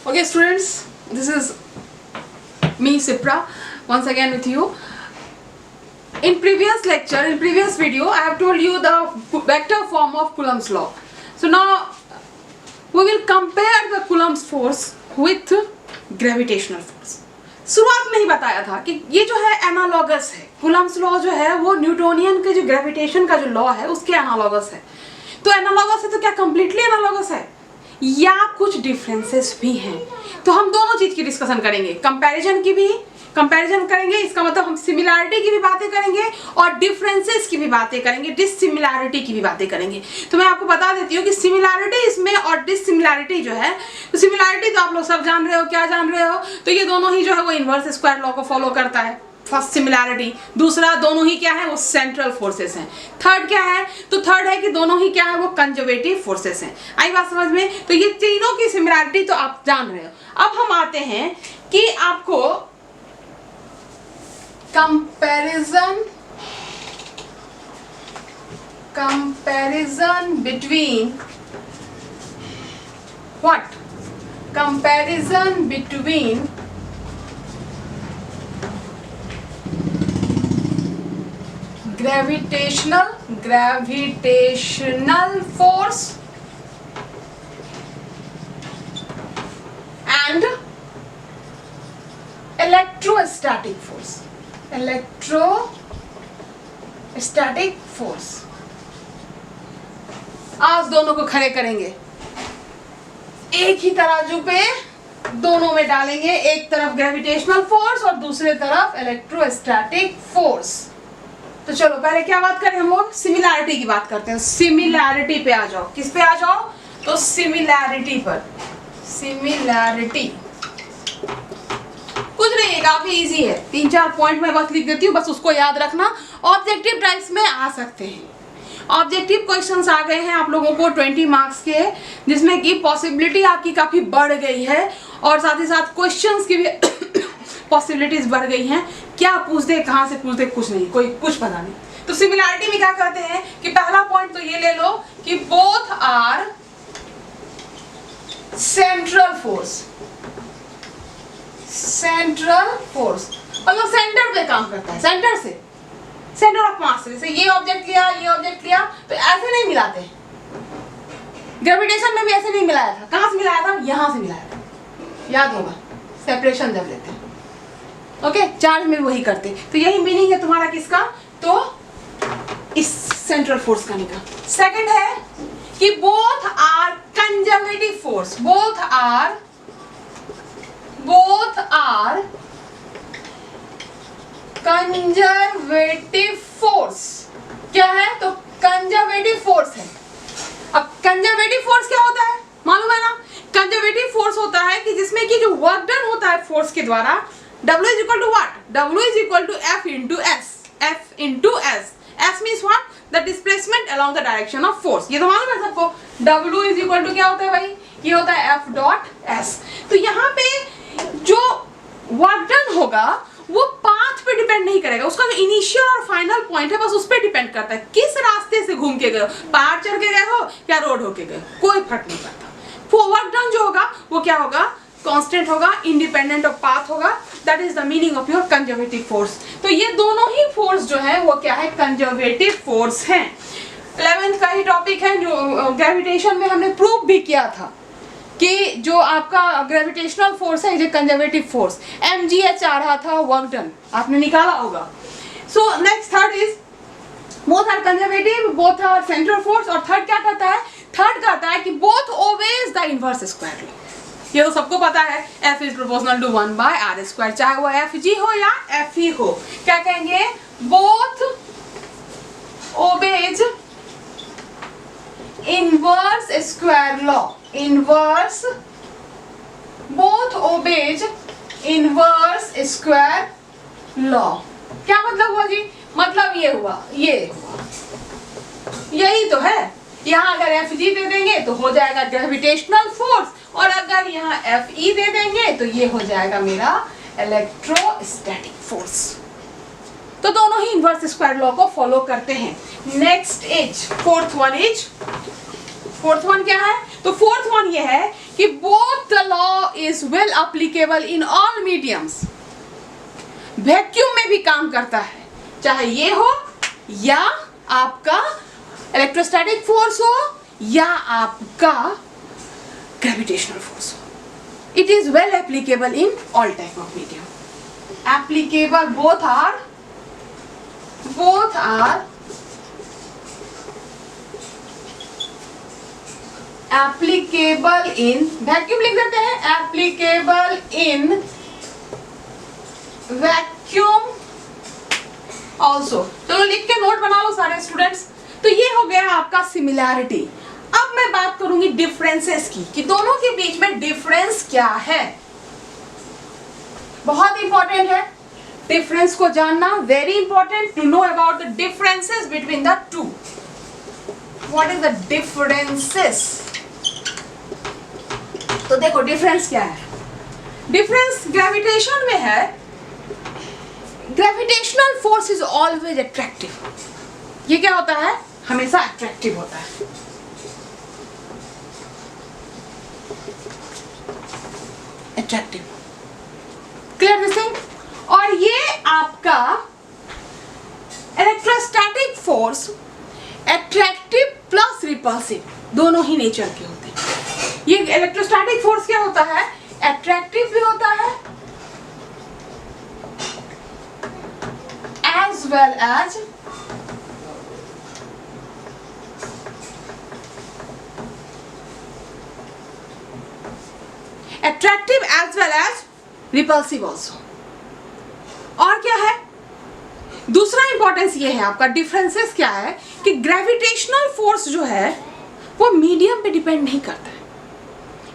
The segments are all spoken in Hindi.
Okay students, this is me Sipra once again with you. In previous lecture, in previous video, I have told you the vector form of Coulomb's law. So now we will compare the Coulomb's force with gravitational force. शुरुआत में ही बताया था कि ये जो है एनालॉगस है, Coulomb's लॉ जो है वो न्यूटोनियन के जो ग्रेविटेशन का जो लॉ है उसके एनालॉगस है. तो एनालॉगस है तो क्या कंप्लीटली एनालॉगस है या कुछ डिफरेंसेस भी हैं? तो हम दोनों चीज की डिस्कशन करेंगे, कंपैरिजन की भी कंपैरिजन करेंगे, इसका मतलब हम सिमिलैरिटी की भी बातें करेंगे और डिफरेंसेस की भी बातें करेंगे, डिसिमिलैरिटी की भी बातें करेंगे. तो मैं आपको बता देती हूँ कि सिमिलैरिटी इसमें और डिसिमिलैरिटी जो है, तो सिमिलैरिटी तो आप लोग सब जान रहे हो, क्या जान रहे हो, तो ये दोनों ही जो है वो इनवर्स स्क्वायर लॉ को फॉलो करता है. First similarity. दूसरा, दोनों ही क्या है वो सेंट्रल फोर्सेस हैं. थर्ड क्या है, तो थर्ड है कि दोनों ही क्या है वो कंजर्वेटिव फोर्सेस हैं. आई बात समझ में? तो ये तीनों की सिमिलैरिटी तो आप जान रहे हो. अब हम आते हैं कि आपको comparison between what? Comparison between gravitational force and electrostatic force. आज दोनों को खड़े करेंगे, एक ही तराजू पे दोनों में डालेंगे, एक तरफ ग्रेविटेशनल फोर्स और दूसरे तरफ इलेक्ट्रोस्टैटिक फोर्स. तो चलो पहले क्या बात करें हम लोग? सिमिलैरिटी की बात करते हैं. सिमिलैरिटी पे आ जाओ. किस पे आ जाओ? तो सिमिलैरिटी पर. सिमिलैरिटी कुछ नहीं है, काफी इजी है. 3-4 पॉइंट में बस लिख देती हूँ, बस उसको याद रखना. ऑब्जेक्टिव टाइप्स में आ सकते हैं. ऑब्जेक्टिव क्वेश्चंस आ गए हैं आप लोगों को 20 मार्क्स के, जिसमें की पॉसिबिलिटी आपकी काफी बढ़ गई है और साथ ही साथ क्वेश्चंस की भी पॉसिबिलिटीज बढ़ गई हैं. क्या पूछ दे, कहां से पूछ दे, कुछ नहीं, कोई कुछ पता नहीं. तो सिमिलैरिटी में क्या कहते हैं कि पहला पॉइंट तो ये ले लो कि बोथ आर सेंट्रल फोर्स. मतलब सेंटर पे काम करता है, सेंटर से, सेंटर ऑफ मास से. जैसे ये ऑब्जेक्ट लिया, ये ऑब्जेक्ट लिया, तो ऐसे नहीं मिलाते. ग्रेविटेशन में भी ऐसे नहीं मिलाया था. कहां से मिलाया था? यहां से मिलाया था. याद होगा, सेपरेशन जब लेते हैं. ओके, चार्ज में वही करते. तो यही मीनिंग है तुम्हारा किसका? तो इस सेंट्रल फोर्स का निकला. सेकंड है कि both are conservative force. Both are conservative force. क्या है? तो कंजर्वेटिव फोर्स है. अब कंजर्वेटिव फोर्स क्या होता है मालूम है ना? कंजर्वेटिव फोर्स होता है कि जिसमें कि जो वर्क डन होता है फोर्स के द्वारा, W is equal to what? W is equal to F into S. F into S. S means what? The displacement along the direction of force. ये तो मालूम है सबको. W is equal to क्या होता है भाई? ये होता है F dot S. तो यहाँ पे जो वर्क डन होगा वो पाथ पे डिपेंड नहीं करेगा. उसका जो इनिशियल और फाइनल पॉइंट है बस उस पे डिपेंड करता है. किस रास्ते से घूम के गए हो, पहाड़ चढ़ के गए हो या रोड होके गए, कोई फर्क नहीं पड़ता. वर्क डन जो होगा वो क्या होगा? कांस्टेंट होगा, इंडिपेंडेंट ऑफ पाथ होगा. That is the meaning of your conservative force. तो ये दोनों ही फोर्स जो है वो क्या है? कंजर्वेटिव फोर्स हैं. 11th का ही टॉपिक है जो ग्रेविटेशन में हमने प्रूव भी किया था कि जो आपका ग्रेविटेशनल फोर्स है, ये कंजर्वेटिव फोर्स mgh आ रहा था, वर्क डन आपने निकाला होगा. So next third is both are conservative, both are central force. और थर्ड क्या कहता है? थर्ड कहता है कि both obeys the inverse square law. ये तो सबको पता है, F is proportional to 1/r², चाहे वो Fg हो या Fe हो. क्या कहेंगे? Both obeys inverse square law. Both obeys inverse square law. क्या मतलब हुआ जी? मतलब ये हुआ, यही तो है. यहाँ अगर Fg दे देंगे तो हो जाएगा ग्रेविटेशनल फोर्स, और अगर यहाँ Fe दे देंगे तो ये हो जाएगा मेरा इलेक्ट्रोस्टैटिक फोर्स. तो दोनों ही इनवर्स स्क्वायर लॉ को फॉलो करते हैं. नेक्स्ट इज फोर्थ वन क्या है? तो फोर्थ वन ये है कि both the law is well applicable in all mediums. Vacuum में भी काम करता है, चाहे ये हो या आपका इलेक्ट्रोस्टैटिक फोर्स हो या आपका ग्रेविटेशनल फोर्स हो। It is well applicable in all type of medium. Applicable both are applicable in, vacuum लिख देते हैं, एप्लीकेबल इन वैक्यूम ऑल्सो। चलो लिख के नोट बना लो सारे स्टूडेंट्स। तो ये हो गया आपका सिमिलैरिटी। अब मैं बात करूंगी डिफरेंसेस की, कि दोनों के बीच में डिफरेंस क्या है। बहुत इंपॉर्टेंट है डिफरेंस को जानना, very important to know about the differences between the two. What is the differences? तो देखो डिफरेंस क्या है। डिफरेंस ग्रेविटेशन में है, gravitational force is always attractive. ये क्या होता है? हमेशा अट्रैक्टिव होता है। Attractive, clear this thing? और ये आपका electrostatic force attractive plus repulsive, दोनों ही नेचर के होते हैं। ये इलेक्ट्रोस्टैटिक फोर्स क्या होता है? अट्रैक्टिव भी होता है as well as attractive as well as repulsive also। और क्या है दूसरा इंपॉर्टेंस? ये है आपका डिफरेंसेस क्या है कि ग्रेविटेशनल फोर्स जो है वो मीडियम पे डिपेंड नहीं करता है।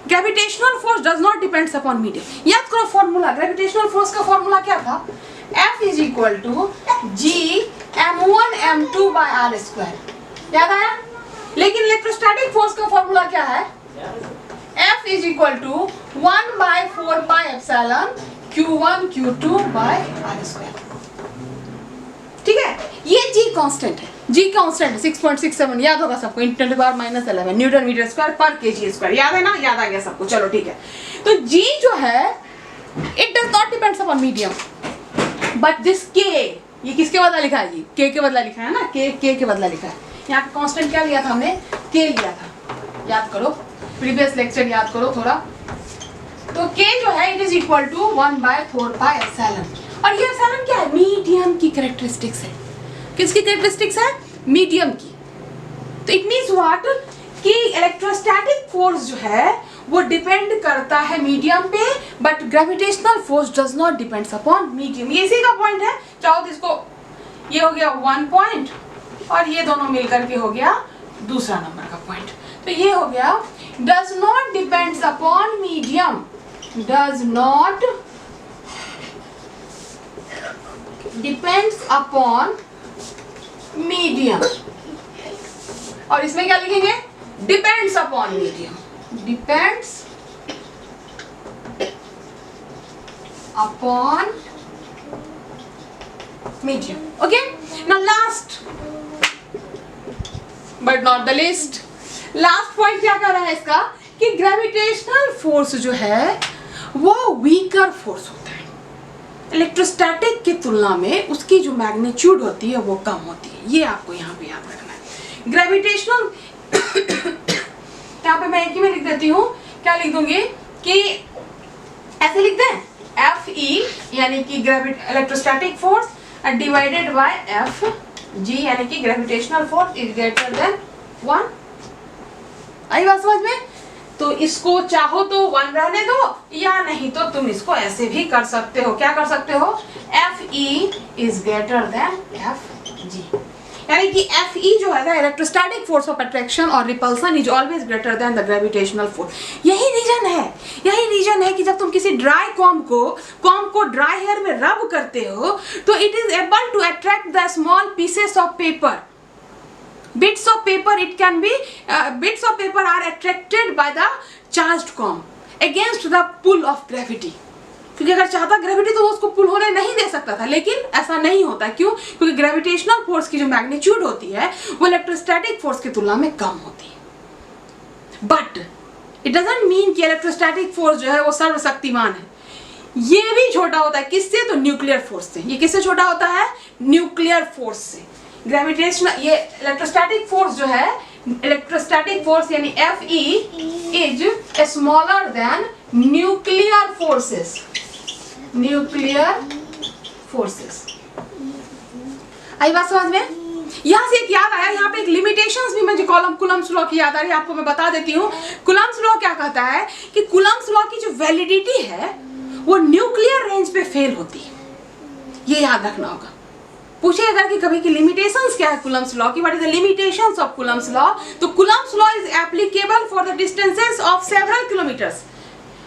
Gravitational force does not depends upon medium. याद करो फॉर्मूला, ग्रेविटेशनल फोर्स का फॉर्मूला क्या था? F is equal to G m1 m2 by r square। याद आया? लेकिन इलेक्ट्रोस्टैटिक फोर्स का फॉर्मूला क्या है? F is equal to 1 by 4 pi epsilon q1 q2 by r square। ठीक है, ये G कांस्टेंट है। G कांस्टेंट 6.67 याद होगा सबको, 10⁻⁻11 न्यूटन मीटर स्क्वायर पर केजी स्क्वायर। याद है ना? याद आ गया सबको? चलो ठीक है। तो G जो है it does not depends upon medium, but this K, ये किसके बदला लिखा है? जी K के बदला लिखा है ना, K के बदला लिखा है। यहाँ कांस्टेंट क्या लिया था हमने? K लिया था। याद करो, प्रीवियस लेक्चर याद करो थोड़ा। तो K जो है it is equal to 1/4 pi epsilon. और ये एप्सिलॉन क्या है? मीडियम की कैरेक्टरिस्टिक्स है। किसकी कैरेक्टरिस्टिक्स है? मीडियम की। तो इट मींस व्हाट कि इलेक्ट्रोस्टैटिक फोर्स जो है वो डिपेंड करता है मीडियम पे, but gravitational force does not depends upon medium. ये इसी का पॉइंट है। चाहो तो इसको, ये हो गया 1 पॉइंट और ये दोनों मिलकर के हो गया दूसरा नंबर का पॉइंट। तो ये हो गया does not depends upon medium, does not depends upon medium. और इसमें क्या लिखेंगे? Depends upon medium, depends upon medium. Okay, now last but not the list, last point क्या कर रहा है इसका कि ग्रेविटेशनल फोर्स जो है वो वीकर फोर्स होता है। इलेक्ट्रोस्टैटिक की तुलना में उसकी जो मैग्नीट्यूड होती है वो कम होती है। ये आपको यहाँ पे याद रखना है। ग्रेविटेशनल यहाँ पे मैं एक ही में लिख देती हूँ, क्या लिख दूंगी कि ऐसे लिखते हैं Fe यानी कि electrostatic force divided by Fg यानी कि gravitational force is greater then 1। आई बात समझ में? तो इसको चाहो तो 1 रहने दो या नहीं तो तुम इसको ऐसे भी कर सकते हो। क्या कर सकते हो? Fe is greater than Fg, यानी कि Fe जो है ना इलेक्ट्रोस्टैटिक फोर्स ऑफ अट्रैक्शन और repulsion is always greater than the gravitational force. यही रीजन है कि जब तुम किसी ड्राई कॉम्ब को ड्राई हेयर में रब करते हो तो it is able to attract the small pieces of paper, bits of paper are attracted by the charged comb against the pull of gravity। क्योंकि अगर चाहता ग्रेविटी तो वो उसको पुल होने नहीं दे सकता था, लेकिन ऐसा नहीं होता। क्यों? क्योंकि ग्रेविटेशनल फोर्स की जो मैग्नीट्यूड होती है वो इलेक्ट्रोस्टैटिक फोर्स की तुलना में कम होती है। बट इट डजंट मीन कि इलेक्ट्रोस्टैटिक फोर्स जो है वो सर्वशक्तिमान है। ये भी छोटा होता है किससे? तो न्यूक्लियर फोर्स से। ये किससे छोटा होता है? न्यूक्लियर फोर्स से। ग्रेविटेशनल, ये इलेक्ट्रोस्टैटिक फोर्स जो है, इलेक्ट्रोस्टैटिक फोर्स यानी Fe is smaller than nuclear forces. Nuclear forces. आई बात समझ में? यहाँ से एक याद आया, यहाँ पे एक लिमिटेशंस भी मुझे कूलम्ब्स लॉ की याद आ रही है, आपको मैं बता देती हूँ। कूलम्ब्स लॉ क्या कहता है कि कूलम्ब्स लॉ की जो वैलिडिटी है वो न्यूक्लियर रेंज पे फेल होती है। ये याद रखना होगा। पूछे अगर कि कभी की लिमिटेशंस क्या है कूलम्ब्स लॉ की, what is the limitations of Coulomb's law? तो Coulomb's law is applicable for the distances of several kilometres.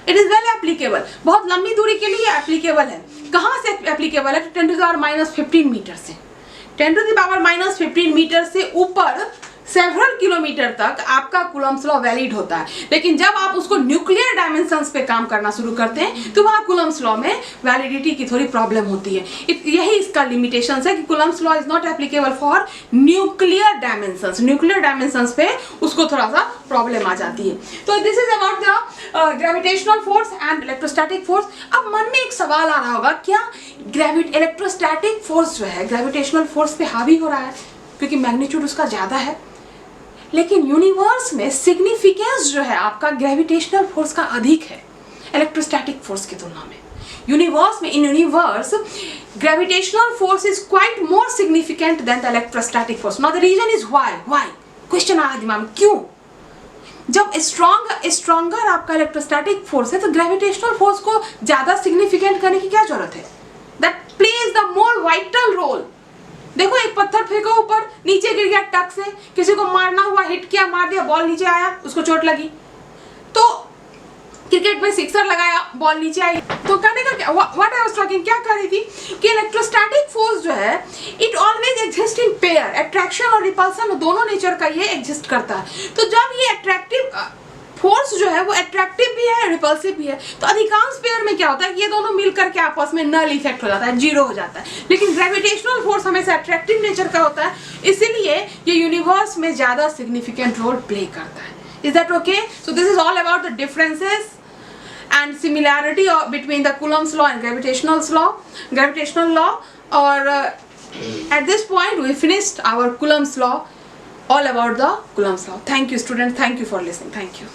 It is well applicable, बहुत लंबी दूरी के लिए एप्लीकेबल है। कहाँ से एप्लीकेबल है? 10 to the power -15 मीटर से। 10 to the power -15 मीटर से ऊपर सेवरल किलोमीटर तक आपका कूलम्ब्स लॉ वैलिड होता है। लेकिन जब आप उसको न्यूक्लियर डायमेंशंस पे काम करना शुरू करते हैं तो वहाँ कूलम्ब्स लॉ में वैलिडिटी की थोड़ी प्रॉब्लम होती है। यही इसका लिमिटेशंस है कि Coulomb's law is not applicable for nuclear dimensions. Nuclear dimensions पे उसको थोड़ा सा प्रॉब्लम आ जाती है। तो this is about the gravitational force and electrostatic force. अब मन में एक सवाल आ रहा होगा, क्या इलेक्ट्रोस्टैटिक फोर्स जो है ग्रेविटेशनल फोर्स पे हावी हो रहा है क्योंकि मैग्नीट्यूड उसका ज्यादा है? लेकिन यूनिवर्स में सिग्निफिकेंस जो है आपका ग्रेविटेशनल फोर्स का अधिक है इलेक्ट्रोस्टैटिक फोर्स की तुलना में। यूनिवर्स में, in universe gravitational force is quite more significant than the electrostatic force. Now the reason is why question आ रहा है दिमाग में, क्यों? जब स्ट्रॉन्गर आपका इलेक्ट्रोस्टैटिक फोर्स है तो ग्रेविटेशनल फोर्स को ज्यादा सिग्निफिकेंट करने की क्या जरूरत है? That plays the more vital role. देखो, एक पत्थर फेंको ऊपर, नीचे गिर गया टक से, किसी को मारना हुआ, हिट किया, मार दिया, बॉल नीचे आया, उसको चोट लगी। तो क्रिकेट में सिक्सर लगाया, बॉल नीचे आई। तो कहने का क्या, व्हाट आई वाज टॉकिंग, क्या कह रही थी कि इलेक्ट्रोस्टैटिक फोर्स जो है it always exist in pair. Attraction और रिपल्सन दोनों नेचर का ये एग्जिस्ट करता है। तो जब ये अट्रैक्टिव फोर्स जो है वो अट्रैक्टिव भी है, रिपल्सिव भी है, तो अधिकांश पेयर में क्या होता है कि ये दोनों मिलकर के आपस में नल इफेक्ट हो जाता है, जीरो हो जाता है। लेकिन ग्रेविटेशनल फोर्स हमेशा अट्रैक्टिव नेचर का होता है, इसीलिए ये यूनिवर्स में ज्यादा सिग्निफिकेंट रोल प्ले करता है। Is that okay? So this is all about the differences and similarity between the Coulomb's law and gravitational law. Or at this point we finished our Coulomb's law, all about the Coulomb's law. Thank you students, thank you for listening, thank you.